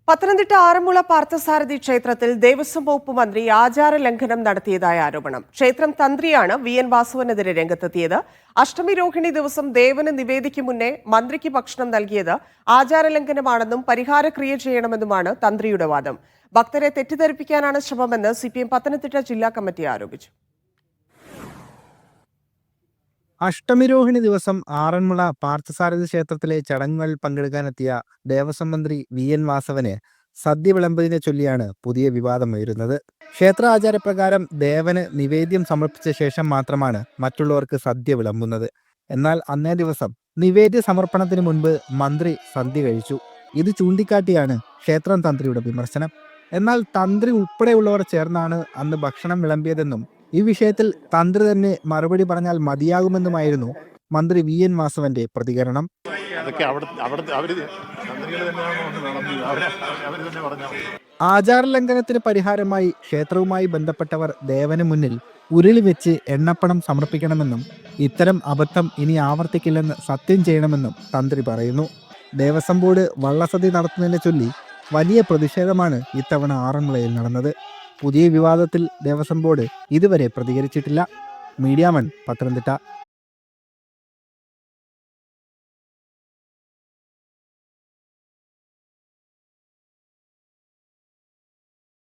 പത്തനംതിട്ട ആറന്മുള പാർത്ഥസാരഥി ക്ഷേത്രത്തിൽ ദേവസ്വം വകുപ്പ് മന്ത്രി ആചാര ലംഘനം നടത്തിയതായ ആരോപണം. ക്ഷേത്രം തന്ത്രിയാണ് VN വാസുവിനെതിരെ രംഗത്തെത്തിയത്. അഷ്ടമി രോഹിണി ദിവസം ദേവന് നിവേദിക്കും മുന്നേ മന്ത്രിക്ക് ഭക്ഷണം നൽകിയത് ആചാര ലംഘനമാണെന്നും പരിഹാരക്രിയ ചെയ്യണമെന്നുമാണ് തന്ത്രിയുടെ വാദം. ഭക്തരെ തെറ്റിദ്ധരിപ്പിക്കാനാണ് ശ്രമമെന്ന് CPM പത്തനംതിട്ട ജില്ലാ കമ്മിറ്റി ആരോപിച്ചു. അഷ്ടമിരോഹിണി ദിവസം ആറന്മുള പാർത്ഥസാരഥി ക്ഷേത്രത്തിലെ ചടങ്ങുകളിൽ പങ്കെടുക്കാനെത്തിയ ദേവസ്വം മന്ത്രി VN വാസവന് സദ്യ വിളമ്പതിനെ ചൊല്ലിയാണ് പുതിയ വിവാദം ഉയരുന്നത്. ക്ഷേത്ര ആചാരപ്രകാരം ദേവന് നിവേദ്യം സമർപ്പിച്ച ശേഷം മാത്രമാണ് മറ്റുള്ളവർക്ക് സദ്യ വിളമ്പുന്നത്. എന്നാൽ അന്നേ ദിവസം നിവേദ്യ സമർപ്പണത്തിന് മുൻപ് മന്ത്രി സദ്യ കഴിച്ചു. ഇത് ചൂണ്ടിക്കാട്ടിയാണ് ക്ഷേത്രം തന്ത്രിയുടെ വിമർശനം. എന്നാൽ തന്ത്രി ഉൾപ്പെടെയുള്ളവർ ചേർന്നാണ് അന്ന് ഭക്ഷണം വിളമ്പിയതെന്നും ഈ വിഷയത്തിൽ തന്ത്രി തന്നെ മറുപടി പറഞ്ഞാൽ മതിയാകുമെന്നുമായിരുന്നു മന്ത്രി VN വാസവന്റെ പ്രതികരണം. ആചാര ലംഘനത്തിന് പരിഹാരമായി ക്ഷേത്രവുമായി ബന്ധപ്പെട്ടവർ ദേവന് മുന്നിൽ ഉരുളി വെച്ച് എണ്ണപ്പണം സമർപ്പിക്കണമെന്നും ഇത്തരം അബദ്ധം ഇനി ആവർത്തിക്കില്ലെന്ന് സത്യം ചെയ്യണമെന്നും തന്ത്രി പറയുന്നു. ദേവസ്വം ബോർഡ് വള്ളസദ്യ നടത്തുന്നതിനെ ചൊല്ലി വലിയ പ്രതിഷേധമാണ് ഇത്തവണ ആറന്മുളയിൽ നടന്നത്. പുതിയ വിവാദത്തിൽ ദേവസ്വം ബോർഡ് ഇതുവരെ പ്രതികരിച്ചിട്ടില്ല. മീഡിയ 1 പത്തനംതിട്ട.